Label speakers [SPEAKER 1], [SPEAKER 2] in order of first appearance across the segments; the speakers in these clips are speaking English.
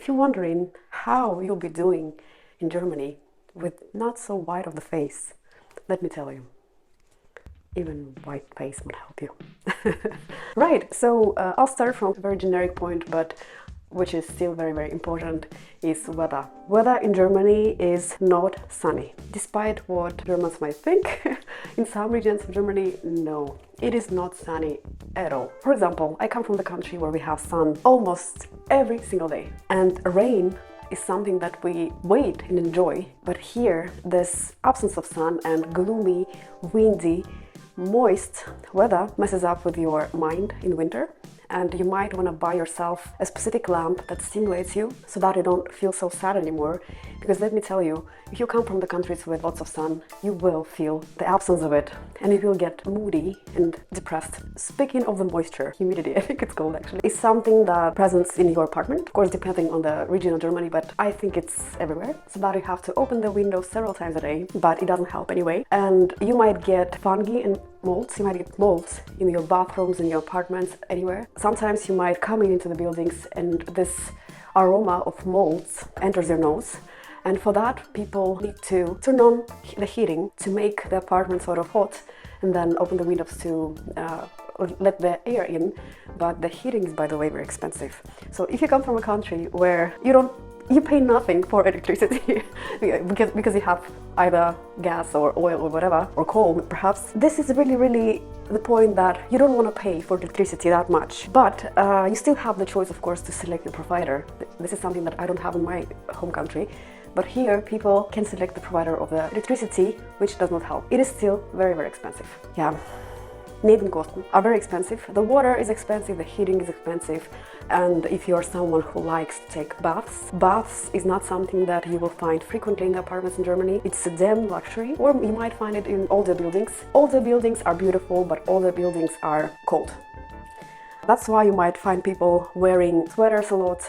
[SPEAKER 1] If you're wondering how you'll be doing in Germany with not so white of the face, let me tell you, even white face would help you. Right, so I'll start from a very generic point, but which is still very, very important, is weather. Weather in Germany is not sunny. Despite what Germans might think, in some regions of Germany, no, it is not sunny at all. For example, I come from the country where we have sun almost every single day, and rain is something that we wait and enjoy. But here, this absence of sun and gloomy, windy, moist weather messes up with your mind in winter, and you might want to buy yourself a specific lamp that stimulates you so that you don't feel so sad anymore. Because let me tell you, if you come from the countries with lots of sun, you will feel the absence of it and you will get moody and depressed. Speaking of the moisture, humidity, I think it's called actually, is something that presents in your apartment, of course depending on the region of Germany, but I think it's everywhere, so that you have to open the windows several times a day, but it doesn't help anyway. And you might get fungi and molds, you might get molds in your bathrooms, in your apartments, anywhere. Sometimes you might come into the buildings and this aroma of molds enters your nose. And for that, people need to turn on the heating to make the apartment sort of hot and then open the windows to let the air in. But the heating is, by the way, very expensive. So if you come from a country where you pay nothing for electricity because you have either gas or oil or whatever, or coal perhaps, this is really the point that you don't want to pay for electricity that much. But you still have the choice, of course, to select the provider. This is something that I don't have in my home country. But here, people can select the provider of the electricity, which does not help. It is still very expensive. Yeah. Nebenkosten are very expensive. The water is expensive, the heating is expensive, and if you're someone who likes to take baths is not something that you will find frequently in the apartments in Germany. It's a damn luxury, or you might find it in older buildings. Older buildings are beautiful, but older buildings are cold. That's why you might find people wearing sweaters a lot.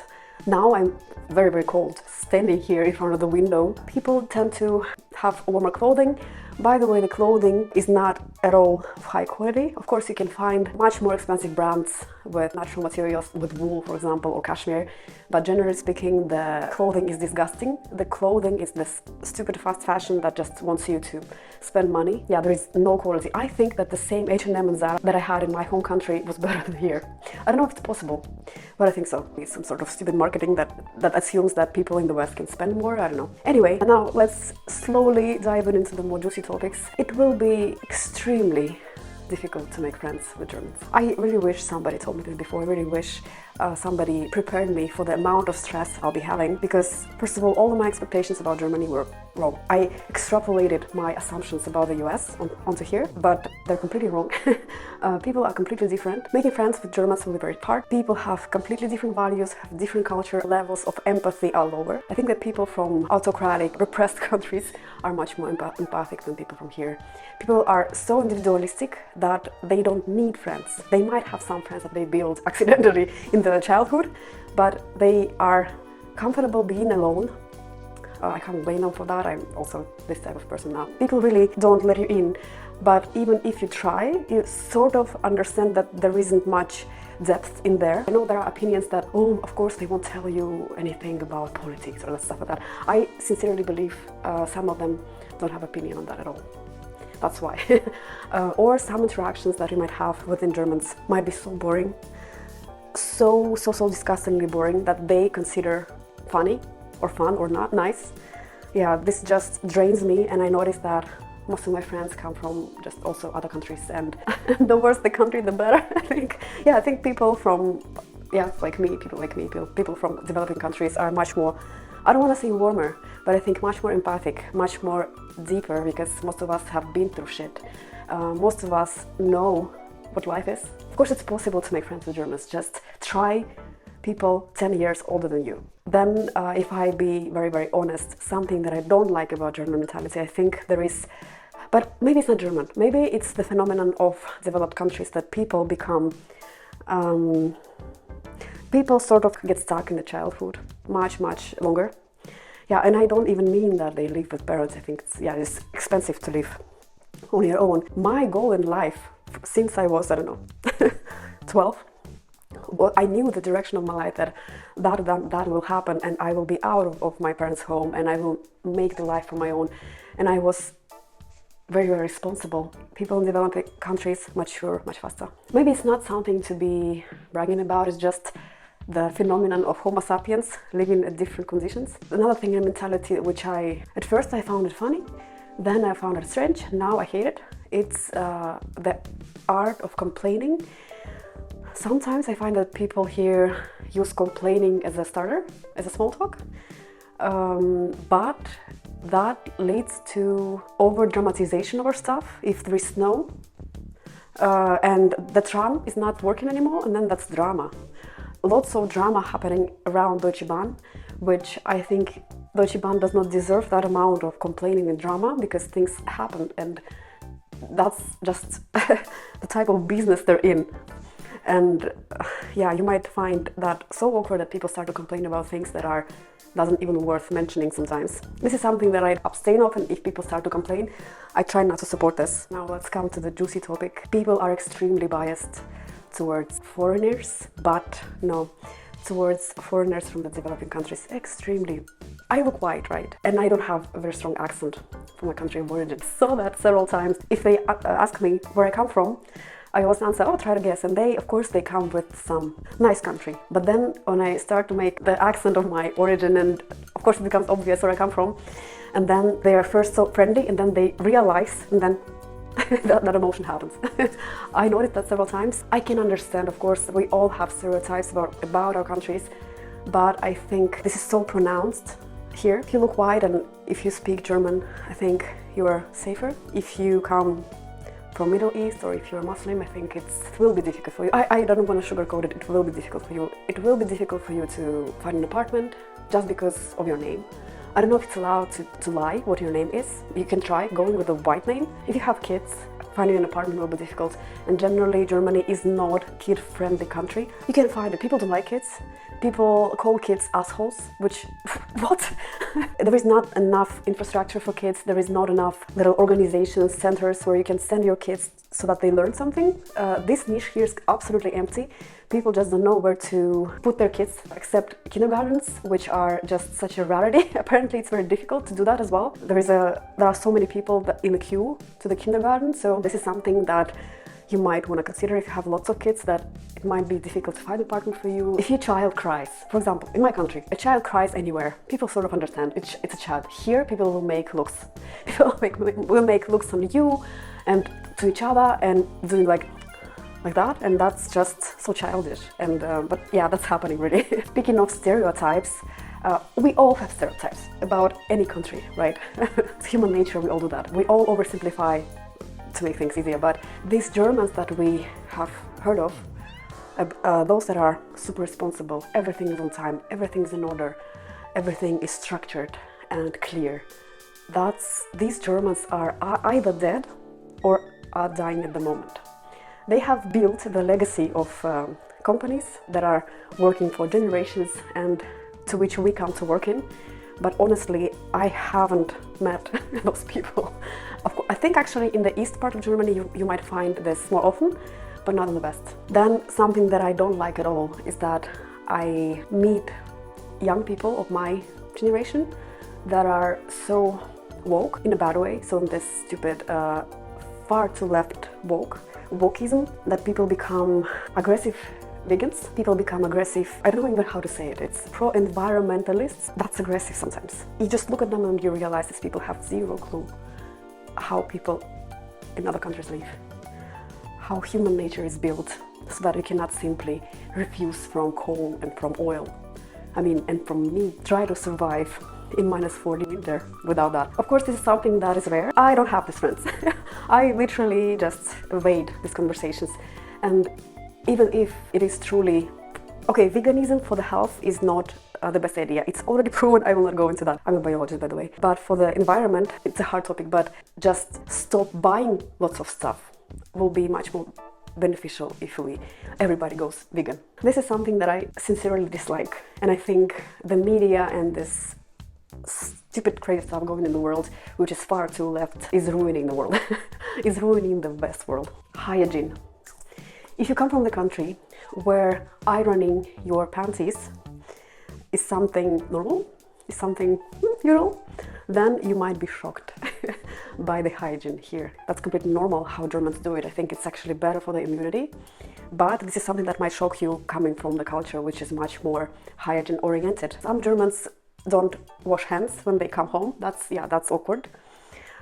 [SPEAKER 1] Now I'm very cold standing here in front of the window. People tend to have warmer clothing. By the way, the clothing is not at all of high quality. Of course, you can find much more expensive brands with natural materials, with wool, for example, or cashmere. But generally speaking, the clothing is disgusting. The clothing is this stupid fast fashion that just wants you to spend money. Yeah, there is no quality. I think that the same H&M and Zara that I had in my home country was better than here. I don't know if it's possible, but I think so. It's some sort of stupid marketing that assumes that people in the West can spend more. I don't know. Anyway, now let's slowly dive into the more juicy topics. It will be extremely difficult to make friends with Germans. I really wish somebody told me this before. I really wish somebody prepared me for the amount of stress I'll be having, because first of all of my expectations about Germany were wrong. I extrapolated my assumptions about the US onto here, but they're completely wrong. People are completely different. Making friends with Germans will be very hard. People have completely different values, have different culture, levels of empathy are lower. I think that people from autocratic, repressed countries are much more empathic than people from here. People are so individualistic that they don't need friends. They might have some friends that they build accidentally in their childhood, but they are comfortable being alone. I can't blame them for that. I'm also this type of person now. People really don't let you in, but even if you try, you sort of understand that there isn't much depth in there. I know there are opinions that, oh, of course they won't tell you anything about politics or stuff like that. I sincerely believe some of them don't have opinion on that at all. That's why. Or some interactions that you might have within Germans might be so boring, so disgustingly boring that they consider funny or fun or not nice. Yeah, this just drains me, and I notice that most of my friends come from just also other countries, and the worse the country, the better, I think. Yeah, I think people from, people from developing countries are much more, I don't want to say warmer, but I think much more empathic, much more deeper, because most of us have been through shit. Most of us know what life is. Of course, it's possible to make friends with Germans. Just try people 10 years older than you. Then, if I be very honest, something that I don't like about German mentality, I think there is, but maybe it's not German, maybe it's the phenomenon of developed countries that people become, people sort of get stuck in the childhood much longer. Yeah, and I don't even mean that they live with parents. I think it's expensive to live on your own. My goal in life, since I was, 12, Well, I knew the direction of my life, that will happen, and I will be out of my parents' home, and I will make the life for my own. And I was very, very responsible. People in developing countries mature much faster. Maybe it's not something to be bragging about, it's just the phenomenon of Homo sapiens living at different conditions. Another thing in mentality which at first I found it funny, then I found it strange, now I hate it. It's the art of complaining. Sometimes I find that people here use complaining as a starter, as a small talk, but that leads to over-dramatization of our stuff. If there is snow and the tram is not working anymore, and then that's drama. Lots of drama happening around Deutsche Bahn, which I think Deutsche Bahn does not deserve that amount of complaining and drama, because things happen, and that's just the type of business they're in. And yeah, you might find that so awkward that people start to complain about things that doesn't even worth mentioning sometimes. This is something that I abstain of, and if people start to complain, I try not to support this. Now let's come to the juicy topic. People are extremely biased towards foreigners, but no, towards foreigners from the developing countries, extremely. I look white, right? And I don't have a very strong accent from my country of origin. So that several times, if they ask me where I come from, I always answer, oh, try to guess. And of course, they come with some nice country. But then when I start to make the accent of my origin, and of course it becomes obvious where I come from, and then they are first so friendly, and then they realize, and then that emotion happens. I noticed that several times. I can understand, of course, we all have stereotypes about our countries, but I think this is so pronounced here. If you look white and if you speak German, I think you are safer. If you come from Middle East, or if you're a Muslim, I think it will be difficult for you. I don't want to sugarcoat it, it will be difficult for you. It will be difficult for you to find an apartment just because of your name. I don't know if it's allowed to lie what your name is. You can try going with a white name. If you have kids, finding an apartment will be difficult. And generally, Germany is not a kid-friendly country. You can find it. People don't like kids. People call kids assholes, which, what? There is not enough infrastructure for kids. There is not enough little organizations, centers where you can send your kids so that they learn something. This niche here is absolutely empty. People just don't know where to put their kids, except kindergartens, which are just such a rarity. Apparently, it's very difficult to do that as well. There are so many people in the queue to the kindergarten, so this is something that you might want to consider if you have lots of kids, that it might be difficult to find an apartment for you. If your child cries, for example, in my country, a child cries anywhere, people sort of understand it's a child. Here, people will make looks. People will make looks on you and to each other and doing like that, and that's just so childish. And but yeah, that's happening really. Speaking of stereotypes, we all have stereotypes about any country, right? It's human nature, we all do that. We all oversimplify to make things easier, but these Germans that we have heard of, those that are super responsible, everything is on time, everything's in order, everything is structured and clear. These Germans are either dead or are dying at the moment. They have built the legacy of companies that are working for generations and to which we come to work in. But honestly, I haven't met those people. I think actually in the east part of Germany you might find this more often, but not in the west. Then something that I don't like at all is that I meet young people of my generation that are so woke in a bad way, so in this stupid far to left wokeism, that people become aggressive vegans, people become aggressive, I don't know even how to say it, it's pro-environmentalists. That's aggressive sometimes. You just look at them and you realize these people have zero clue how people in other countries live, how human nature is built, so that you cannot simply refuse from coal and from oil. And from meat, try to survive in -40 winter without that. Of course, this is something that is rare. I don't have these friends. I literally just evade these conversations. And even if it is truly, okay, veganism for the health is not the best idea. It's already proven, I will not go into that. I'm a biologist, by the way. But for the environment, it's a hard topic, but just stop buying lots of stuff will be much more beneficial if everybody goes vegan. This is something that I sincerely dislike. And I think the media and this stupid crazy stuff going in the world, which is far too left, is ruining the world. Is ruining the best world. Hygiene. If you come from the country where ironing your panties is something normal, is something, then you might be shocked by the hygiene here. That's completely normal how Germans do it. I think it's actually better for the immunity. But this is something that might shock you coming from the culture, which is much more hygiene oriented. Some Germans don't wash hands when they come home. That's awkward.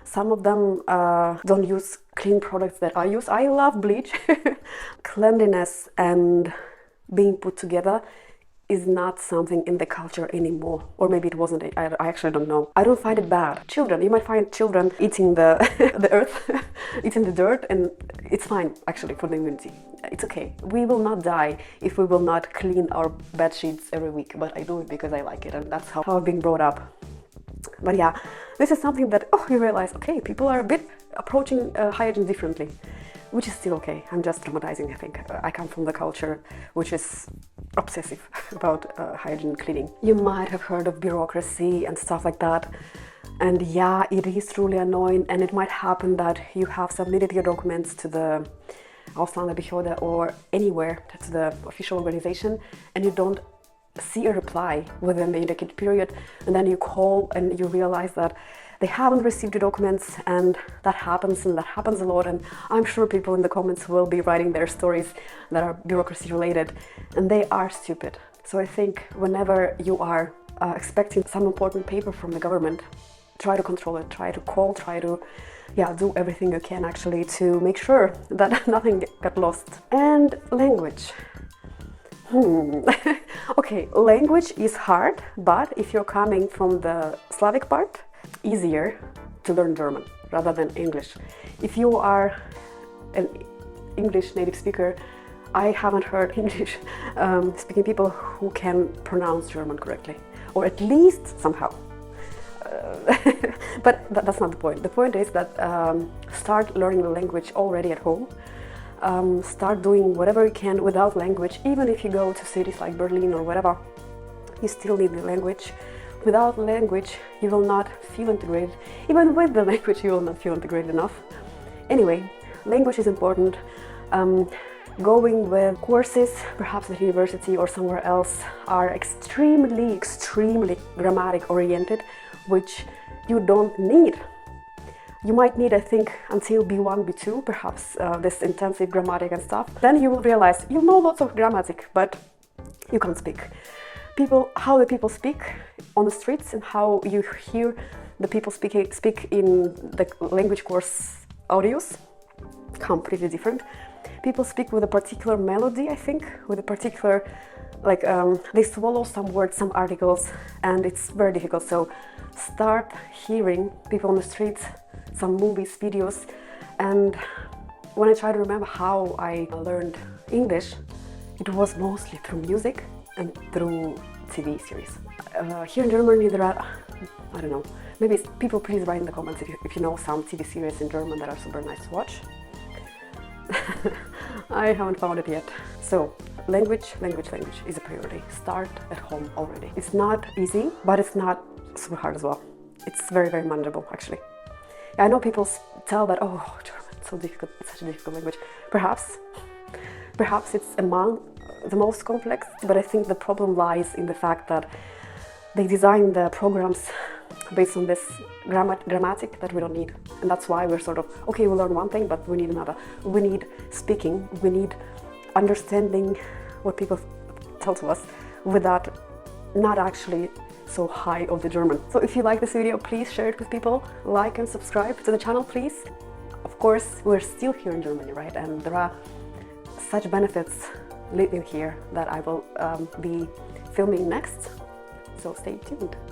[SPEAKER 1] Some of them don't use clean products that I use. I love bleach. Cleanliness and being put together is not something in the culture anymore. Or maybe it wasn't, I actually don't know. I don't find it bad. Children, you might find children eating the earth, eating the dirt, and it's fine actually for the immunity. It's okay. We will not die if we will not clean our bed sheets every week, but I do it because I like it, and that's how I've been brought up. But yeah, this is something that, you realize, okay, people are a bit approaching hygiene differently, which is still okay. I'm just traumatizing, I think. I come from the culture which is obsessive about hygiene cleaning. You might have heard of bureaucracy and stuff like that. And yeah, it is truly annoying, and it might happen that you have submitted your documents to the Ausländerbehörde or anywhere, to the official organization, and you don't see a reply within the indicated period, and then you call and you realize that they haven't received the documents, and that happens a lot. And I'm sure people in the comments will be writing their stories that are bureaucracy related, and they are stupid. So I think whenever you are expecting some important paper from the government, try to control it, try to call, try to do everything you can actually to make sure that nothing got lost. And language. Okay, language is hard, but if you're coming from the Slavic part, easier to learn German rather than English. If you are an English native speaker, I haven't heard English speaking people who can pronounce German correctly, or at least somehow. But that's not the point. The point is that start learning the language already at home. Start doing whatever you can without language. Even if you go to cities like Berlin or whatever, you still need the language. Without language, you will not feel integrated. Even with the language, you will not feel integrated enough. Anyway, language is important. Going with courses, perhaps at university or somewhere else, are extremely grammatic oriented, which you don't need. You might need, I think, until B1, B2, perhaps this intensive grammatic and stuff. Then you will realize you know lots of grammatic, but you can't speak. How the people speak on the streets and how you hear the people speak in the language course audios, completely different. People speak with a particular melody, I think, with a particular, they swallow some words, some articles, and it's very difficult. So start hearing people on the streets, some movies, videos. And when I try to remember how I learned English, it was mostly through music and through TV series. Here in Germany there are, I don't know, maybe people please write in the comments if you know some TV series in German that are super nice to watch. I haven't found it yet. So language is a priority. Start at home already. It's not easy, but it's not super hard as well. It's very manageable actually. I know people tell that, oh, German, it's so difficult, it's such a difficult language. Perhaps it's among the most complex, but I think the problem lies in the fact that they design the programs based on this grammatic that we don't need. And that's why we're sort of, okay, we learn one thing, but we need another. We need speaking, we need understanding what people tell to us without not actually so high of the German. So if you like this video, please share it with people, like and subscribe to the channel, please. Of course, we're still here in Germany, right? And there are such benefits living here that I will be filming next. So stay tuned.